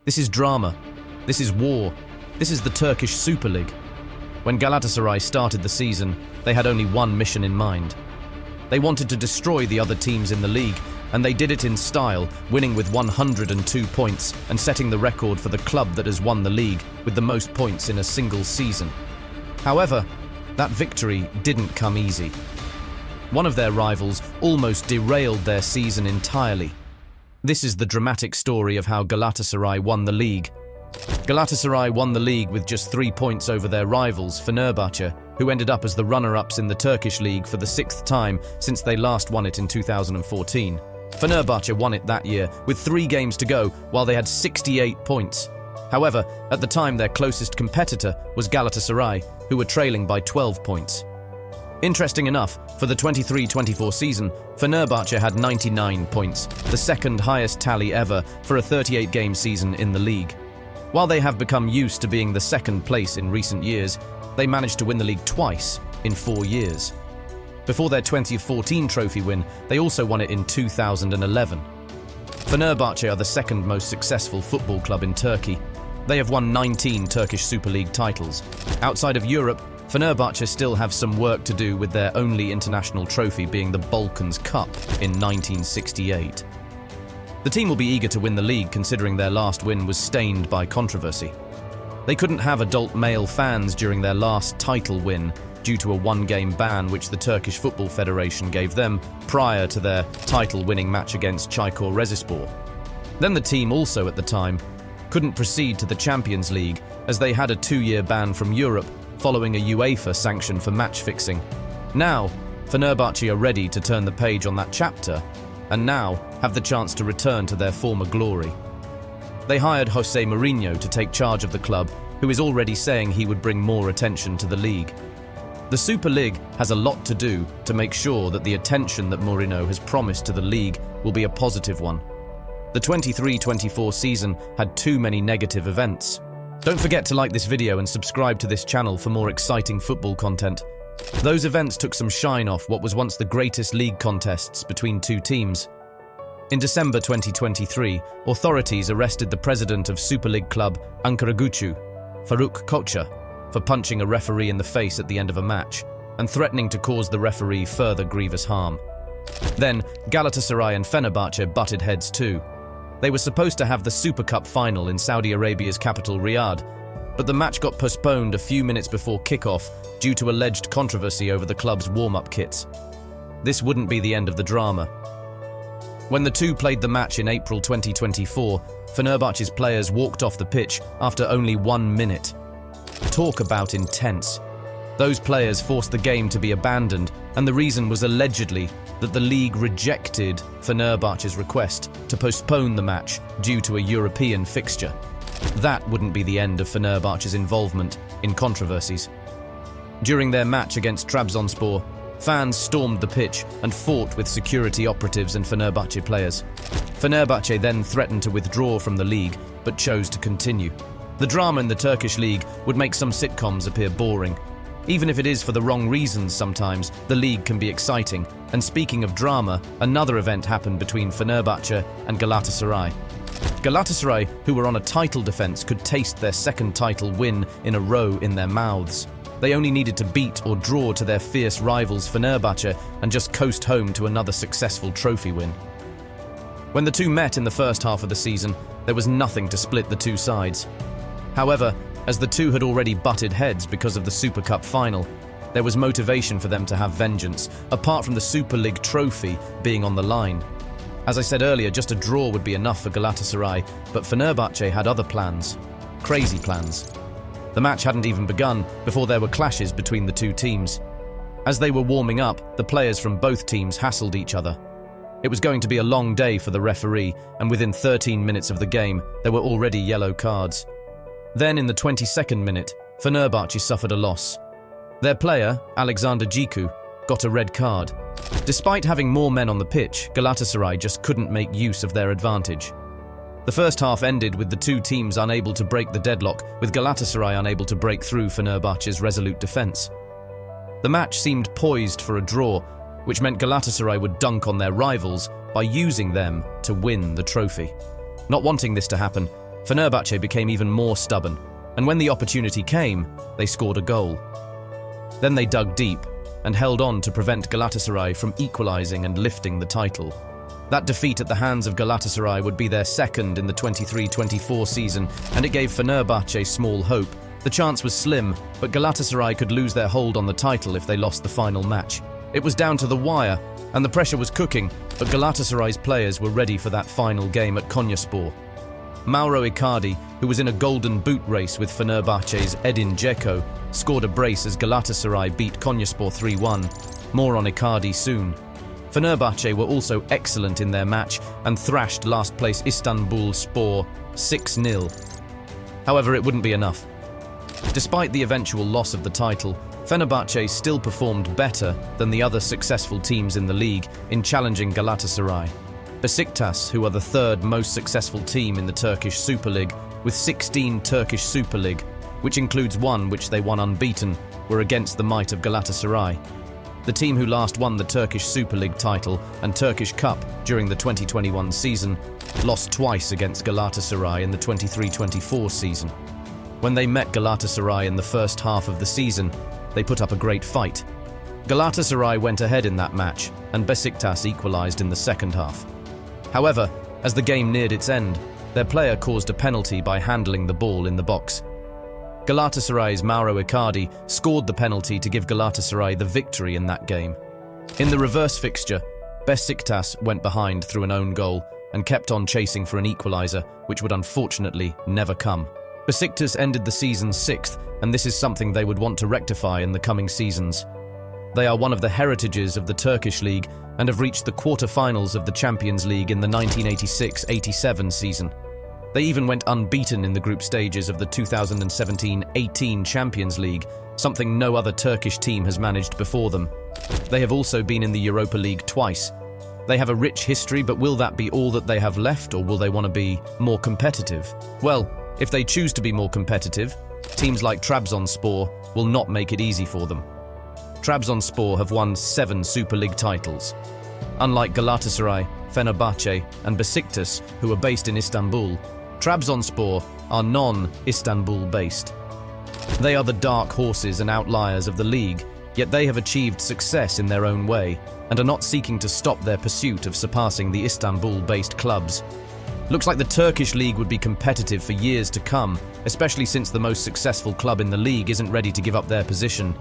This is drama. This is war. This is the Turkish Super Lig. When Galatasaray started the season, they had only one mission in mind. They wanted to destroy the other teams in the league, and they did it in style, winning with 102 points and setting the record for the club that has won the league with the most points in a single season. However, that victory didn't come easy. One of their rivals almost derailed their season entirely. This is the dramatic story of how Galatasaray won the league. Galatasaray won the league with just 3 points over their rivals, Fenerbahce, who ended up as the runner-ups in the Turkish league for the 6th time since they last won it in 2014. Fenerbahce won it that year with 3 games to go while they had 68 points. However, at the time their closest competitor was Galatasaray, who were trailing by 12 points. Interesting enough, for the 23-24 season, Fenerbahce had 99 points, the second highest tally ever for a 38-game season in the league. While they have become used to being the second place in recent years, they managed to win the league twice in 4 years. Before their 2014 trophy win, they also won it in 2011. Fenerbahce are the second most successful football club in Turkey. They have won 19 Turkish Super League titles. Outside of Europe, Fenerbahce still have some work to do, with their only international trophy being the Balkans Cup in 1968. The team will be eager to win the league, considering their last win was stained by controversy. They couldn't have adult male fans during their last title win due to a 1-game ban which the Turkish Football Federation gave them prior to their title-winning match against Çaykur Rizespor. Then the team also at the time couldn't proceed to the Champions League as they had a 2-year ban from Europe following a UEFA sanction for match fixing. Now, Fenerbahce are ready to turn the page on that chapter and now have the chance to return to their former glory. They hired Jose Mourinho to take charge of the club, who is already saying he would bring more attention to the league. The Super League has a lot to do to make sure that the attention that Mourinho has promised to the league will be a positive one. The 23-24 season had too many negative events. Don't forget to like this video and subscribe to this channel for more exciting football content. Those events took some shine off what was once the greatest league contests between two teams. In December 2023, authorities arrested the president of Super League club Ankaragücü, Faruk Koçer, for punching a referee in the face at the end of a match and threatening to cause the referee further grievous harm. Then, Galatasaray and Fenerbahce butted heads too. They were supposed to have the Super Cup final in Saudi Arabia's capital Riyadh, but the match got postponed a few minutes before kickoff due to alleged controversy over the club's warm-up kits. This wouldn't be the end of the drama. When the two played the match in April 2024, Fenerbahce's players walked off the pitch after only 1 minute. Talk about intense. Those players forced the game to be abandoned, and the reason was allegedly that the league rejected Fenerbahce's request to postpone the match due to a European fixture. That wouldn't be the end of Fenerbahce's involvement in controversies. During their match against Trabzonspor, fans stormed the pitch and fought with security operatives and Fenerbahce players. Fenerbahce then threatened to withdraw from the league, but chose to continue. The drama in the Turkish league would make some sitcoms appear boring. Even if it is for the wrong reasons sometimes, the league can be exciting. And speaking of drama, another event happened between Fenerbahce and Galatasaray. Galatasaray, who were on a title defense, could taste their second title win in a row in their mouths. They only needed to beat or draw to their fierce rivals Fenerbahce and just coast home to another successful trophy win. When the two met in the first half of the season, there was nothing to split the two sides. However, as the two had already butted heads because of the Super Cup final, there was motivation for them to have vengeance, apart from the Super League trophy being on the line. As I said earlier, just a draw would be enough for Galatasaray, but Fenerbahce had other plans. Crazy plans. The match hadn't even begun before there were clashes between the two teams. As they were warming up, the players from both teams hassled each other. It was going to be a long day for the referee, and within 13 minutes of the game, there were already yellow cards. Then in the 22nd minute, Fenerbahce suffered a loss. Their player, Alexander Ciku, got a red card. Despite having more men on the pitch, Galatasaray just couldn't make use of their advantage. The first half ended with the two teams unable to break the deadlock, with Galatasaray unable to break through Fenerbahce's resolute defence. The match seemed poised for a draw, which meant Galatasaray would dunk on their rivals by using them to win the trophy. Not wanting this to happen, Fenerbahce became even more stubborn, and when the opportunity came, they scored a goal. Then they dug deep and held on to prevent Galatasaray from equalising and lifting the title. That defeat at the hands of Galatasaray would be their second in the 23-24 season, and it gave Fenerbahce small hope. The chance was slim, but Galatasaray could lose their hold on the title if they lost the final match. It was down to the wire, and the pressure was cooking, but Galatasaray's players were ready for that final game at Konyaspor. Mauro Icardi, who was in a golden boot race with Fenerbahce's Edin Dzeko, scored a brace as Galatasaray beat Konyaspor 3-1. More on Icardi soon. Fenerbahce were also excellent in their match and thrashed last-place Istanbulspor 6-0. However, it wouldn't be enough. Despite the eventual loss of the title, Fenerbahce still performed better than the other successful teams in the league in challenging Galatasaray. Besiktas, who are the third most successful team in the Turkish Super Lig, with 16 Turkish Super Lig, which includes one which they won unbeaten, were against the might of Galatasaray. The team who last won the Turkish Super Lig title and Turkish Cup during the 2021 season lost twice against Galatasaray in the 23-24 season. When they met Galatasaray in the first half of the season, they put up a great fight. Galatasaray went ahead in that match, and Besiktas equalised in the second half. However, as the game neared its end, their player caused a penalty by handling the ball in the box. Galatasaray's Mauro Icardi scored the penalty to give Galatasaray the victory in that game. In the reverse fixture, Besiktas went behind through an own goal and kept on chasing for an equaliser, which would unfortunately never come. Besiktas ended the season 6th, and this is something they would want to rectify in the coming seasons. They are one of the heritages of the Turkish League and have reached the quarter-finals of the Champions League in the 1986-87 season. They even went unbeaten in the group stages of the 2017-18 Champions League, something no other Turkish team has managed before them. They have also been in the Europa League twice. They have a rich history, but will that be all that they have left, or will they want to be more competitive? Well, if they choose to be more competitive, teams like Trabzonspor will not make it easy for them. Trabzonspor have won 7 Super League titles. Unlike Galatasaray, Fenerbahce and Besiktas, who are based in Istanbul, Trabzonspor are non-Istanbul based. They are the dark horses and outliers of the league, yet they have achieved success in their own way and are not seeking to stop their pursuit of surpassing the Istanbul-based clubs. Looks like the Turkish league would be competitive for years to come, especially since the most successful club in the league isn't ready to give up their position.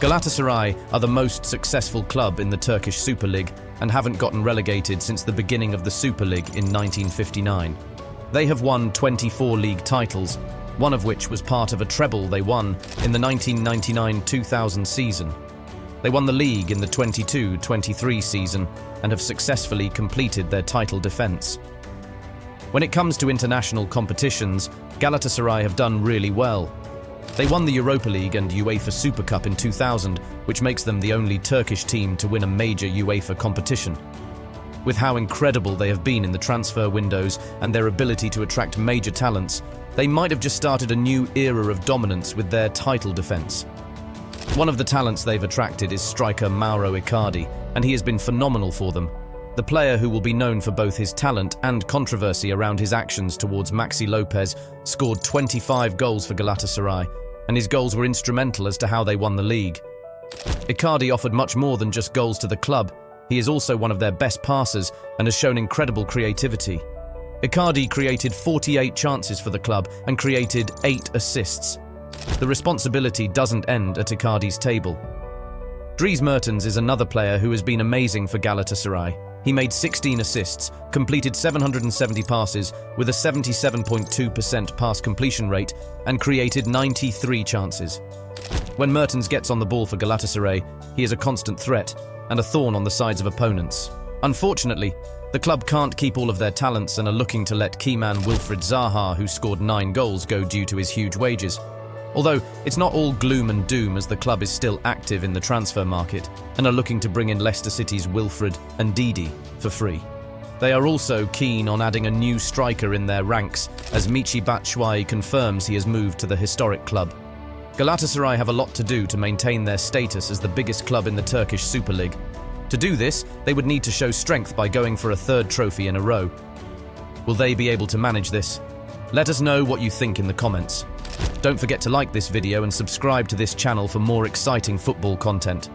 Galatasaray are the most successful club in the Turkish Super Lig and haven't gotten relegated since the beginning of the Super Lig in 1959. They have won 24 league titles, one of which was part of a treble they won in the 1999-2000 season. They won the league in the 22-23 season and have successfully completed their title defence. When it comes to international competitions, Galatasaray have done really well. They won the Europa League and UEFA Super Cup in 2000, which makes them the only Turkish team to win a major UEFA competition. With how incredible they have been in the transfer windows and their ability to attract major talents, they might have just started a new era of dominance with their title defence. One of the talents they've attracted is striker Mauro Icardi, and he has been phenomenal for them. The player, who will be known for both his talent and controversy around his actions towards Maxi Lopez, scored 25 goals for Galatasaray, and his goals were instrumental as to how they won the league. Icardi offered much more than just goals to the club. He is also one of their best passers and has shown incredible creativity. Icardi created 48 chances for the club and created 8 assists. The responsibility doesn't end at Icardi's table. Dries Mertens is another player who has been amazing for Galatasaray. He made 16 assists, completed 770 passes with a 77.2% pass completion rate, and created 93 chances. When Mertens gets on the ball for Galatasaray, he is a constant threat and a thorn on the sides of opponents. Unfortunately, the club can't keep all of their talents and are looking to let key man Wilfried Zaha, who scored 9 goals, go due to his huge wages. Although it's not all gloom and doom, as the club is still active in the transfer market and are looking to bring in Leicester City's Wilfried Ndidi for free. They are also keen on adding a new striker in their ranks, as Michy Batshuayi confirms he has moved to the historic club. Galatasaray have a lot to do to maintain their status as the biggest club in the Turkish Super Lig. To do this, they would need to show strength by going for a 3rd trophy in a row. Will they be able to manage this? Let us know what you think in the comments. Don't forget to like this video and subscribe to this channel for more exciting football content.